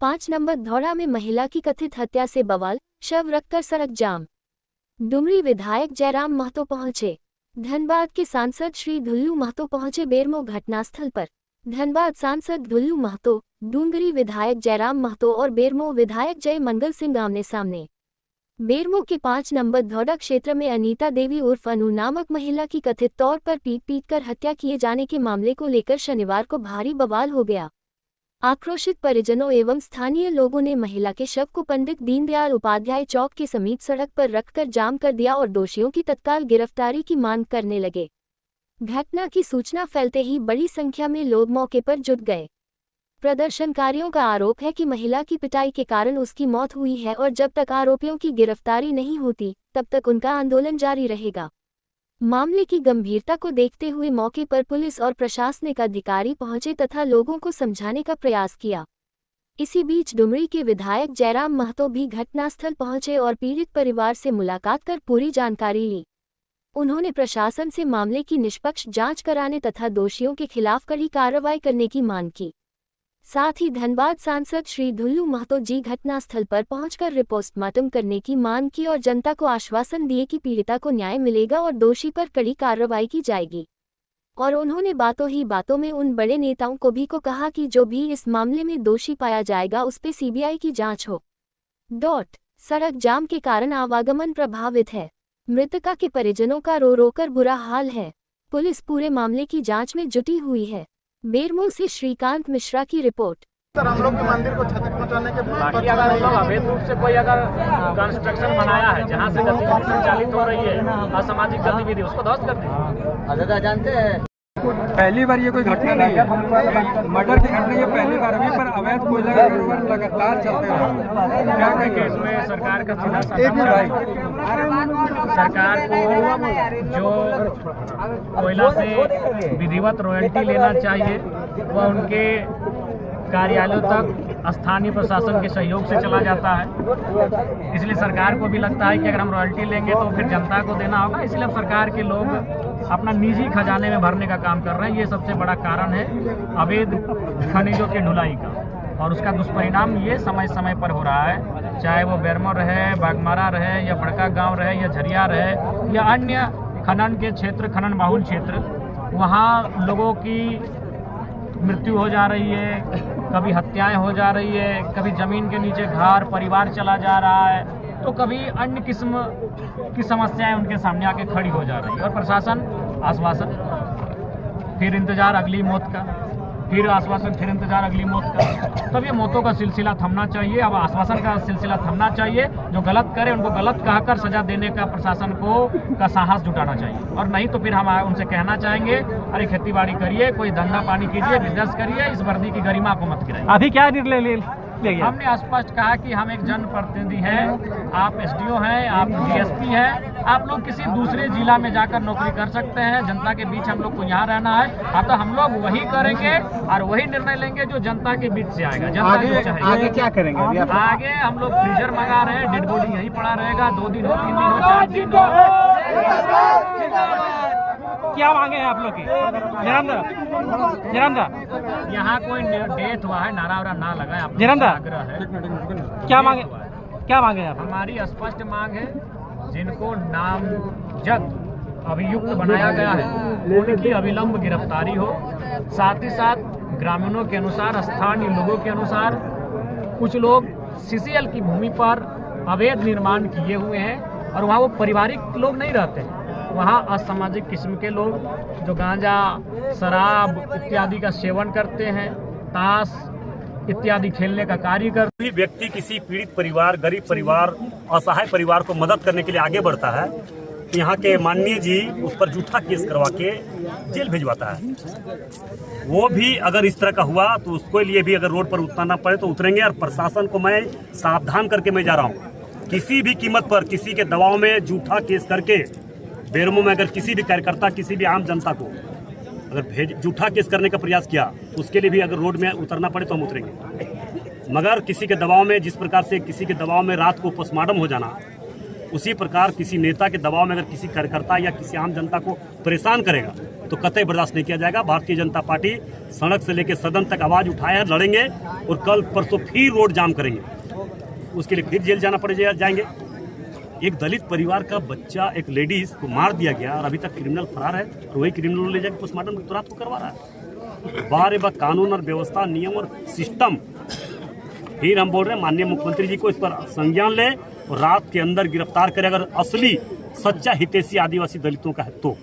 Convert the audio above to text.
5 number धौड़ा में महिला की कथित हत्या से बवाल, शव रखकर सड़क जाम। डुमरी विधायक जयराम महतो पहुंचे। धनबाद के सांसद श्री ढुल्लू महतो पहुंचे बेरमो घटनास्थल पर। धनबाद सांसद ढुल्लू महतो, डूंगरी विधायक जयराम महतो और बेरमो विधायक जय मंगल सिंह आमने सामने। बेरमो के 5 नंबर धौड़ा क्षेत्र में अनीता देवी उर्फ अनु नामक महिला की कथित तौर पर पीट कर हत्या किए जाने के मामले को लेकर शनिवार को भारी बवाल हो गया। आक्रोशित परिजनों एवं स्थानीय लोगों ने महिला के शव को पंडित दीनदयाल उपाध्याय चौक के समीप सड़क पर रखकर जाम कर दिया और दोषियों की तत्काल गिरफ्तारी की मांग करने लगे। घटना की सूचना फैलते ही बड़ी संख्या में लोग मौके पर जुट गए। प्रदर्शनकारियों का आरोप है कि महिला की पिटाई के कारण उसकी मौत हुई है और जब तक आरोपियों की गिरफ्तारी नहीं होती तब तक उनका आंदोलन जारी रहेगा। मामले की गंभीरता को देखते हुए मौके पर पुलिस और प्रशासनिक अधिकारी पहुंचे तथा लोगों को समझाने का प्रयास किया। इसी बीच डुमरी के विधायक जयराम महतो भी घटनास्थल पहुंचे और पीड़ित परिवार से मुलाकात कर पूरी जानकारी ली। उन्होंने प्रशासन से मामले की निष्पक्ष जांच कराने तथा दोषियों के खिलाफ कड़ी कार्रवाई करने की मांग की। साथ ही धनबाद सांसद श्री ढुल्लू महतो जी घटनास्थल पर पहुंचकर पोस्टमार्टम करने की मांग की और जनता को आश्वासन दिए कि पीड़िता को न्याय मिलेगा और दोषी पर कड़ी कार्रवाई की जाएगी। और उन्होंने बातों ही बातों में उन बड़े नेताओं को भी कहा कि जो भी इस मामले में दोषी पाया जाएगा उस पे सीबीआई की जांच हो। सड़क जाम के कारण आवागमन प्रभावित है। मृतका के परिजनों का रो रोकर बुरा हाल है। पुलिस पूरे मामले की जांच में जुटी हुई है। बेरमो से श्रीकांत मिश्रा की रिपोर्ट। सर, हम लोग के मंदिर को क्षति पहुंचाने के बाकी अगर हम लोग अवैध रूप से कोई अगर कंस्ट्रक्शन बनाया है जहां से गतिविधि संचालित हो रही है, असामाजिक गतिविधि, उसको ध्वस्त कर दें। जानते हैं पहली बार ये कोई घटना नहीं है, मर्डर की घटना ये पहली बार हुई, पर अवैध कोयला का कारोबार लगातार चलते रहा। क्या कहेंगे इसमें सरकार का सीधा सरकार को जो कोयला से विधिवत रॉयल्टी लेना चाहिए वह उनके कार्यालयों तक स्थानीय प्रशासन के सहयोग से चला जाता है। इसलिए सरकार को भी लगता है कि अगर हम रॉयल्टी लेंगे तो फिर जनता को देना होगा, इसलिए अब सरकार के लोग अपना निजी खजाने में भरने का काम कर रहे हैं। ये सबसे बड़ा कारण है अवैध खनिजों की ढुलाई का, और उसका दुष्परिणाम ये समय समय पर हो रहा है, चाहे वो बेरमो रहे, बागमारा रहे, या बड़का गांव रहे, या झरिया रहे, या अन्य खनन के क्षेत्र, खनन बाहुल क्षेत्र, वहाँ लोगों की मृत्यु हो जा रही है, कभी हत्याएं हो जा रही है, कभी ज़मीन के नीचे घर परिवार चला जा रहा है, तो कभी अन्य किस्म की समस्याएं उनके सामने आके खड़ी हो जा रही है। और प्रशासन आश्वासन, फिर इंतजार अगली मौत का, फिर आश्वासन, फिर इंतजार अगली मौत का। तब ये मौतों का सिलसिला थमना चाहिए, अब आश्वासन का सिलसिला थमना चाहिए। जो गलत करे उनको गलत कहकर सजा देने का प्रशासन को का साहस जुटाना चाहिए, और नहीं तो फिर हम उनसे कहना चाहेंगे, अरे खेती बाड़ी करिए, कोई धंधा पानी कीजिए, बिजनेस करिए, इस वर्दी की गरिमा को मत गिराइए। अभी क्या निर्णय हमने स्पष्ट कहा कि हम एक जनप्रतिनिधि हैं, आप एसडीओ हैं, आप डीएसपी हैं, आप लोग किसी दूसरे जिला में जाकर नौकरी कर सकते हैं, जनता के बीच हम लोग को यहाँ रहना है। तो हम लोग वही करेंगे और वही निर्णय लेंगे जो जनता के बीच से आएगा। जनता आगे क्या करेंगे? आगे हम लोग फ्रीजर मंगा रहे हैं, डेड बॉडी यहीं पड़ा रहेगा, 2 दिन हो, 3 दिन हो, 4 दिन हो। क्या मांगे हैं आप लोग की? जयरामदा यहाँ कोई डेथ हुआ है, नारा वारा ना लगाए, आप जयरामदा आग्रह है। क्या मांगे आप? हमारी स्पष्ट मांग है, जिनको नामजद अभियुक्त बनाया गया है उनकी अविलंब गिरफ्तारी हो। साथ ही साथ ग्रामीणों के अनुसार, स्थानीय लोगों के अनुसार, कुछ लोग सीसीएल की भूमि पर अवैध निर्माण किए हुए हैं और वहाँ वो पारिवारिक लोग नहीं रहते हैं, वहाँ असामाजिक किस्म के लोग जो गांजा, शराब इत्यादि का सेवन करते हैं, ताश इत्यादि खेलने का कार्य करते हैं। व्यक्ति किसी पीड़ित परिवार, गरीब परिवार, असहाय परिवार को मदद करने के लिए आगे बढ़ता है, यहाँ के माननीय जी उस पर झूठा केस करवा के जेल भिजवाता है। वो भी अगर इस तरह का हुआ तो उसके लिए भी अगर रोड पर उतरना पड़े तो उतरेंगे। और प्रशासन को मैं सावधान करके मैं जा रहा हूँ, किसी भी कीमत पर किसी के दबाव में झूठा केस करके बेरमो में अगर किसी भी कार्यकर्ता, किसी भी आम जनता को अगर झूठा केस करने का प्रयास किया तो उसके लिए भी अगर रोड में उतरना पड़े तो हम उतरेंगे। मगर किसी के दबाव में, जिस प्रकार से किसी के दबाव में रात को पोस्टमार्टम हो जाना, उसी प्रकार किसी नेता के दबाव में अगर किसी कार्यकर्ता या किसी आम जनता को परेशान करेगा तो कतई बर्दाश्त नहीं किया जाएगा। भारतीय जनता पार्टी सड़क से लेकर सदन तक आवाज़ उठाए हैं, लड़ेंगे और कल परसों फिर रोड जाम करेंगे। उसके लिए फिर जेल जाना पड़ जाएंगे। एक दलित परिवार का बच्चा, एक लेडीज को मार दिया गया और अभी तक क्रिमिनल फरार है, और वही क्रिमिनल ले जाकर पोस्टमार्टम तुरंत को करवा रहा है। बार बार कानून और व्यवस्था, नियम और सिस्टम। फिर हम बोल रहे हैं माननीय मुख्यमंत्री जी को इस पर संज्ञान ले और रात के अंदर गिरफ्तार करे, अगर असली सच्चा हितैषी आदिवासी दलितों का है तो।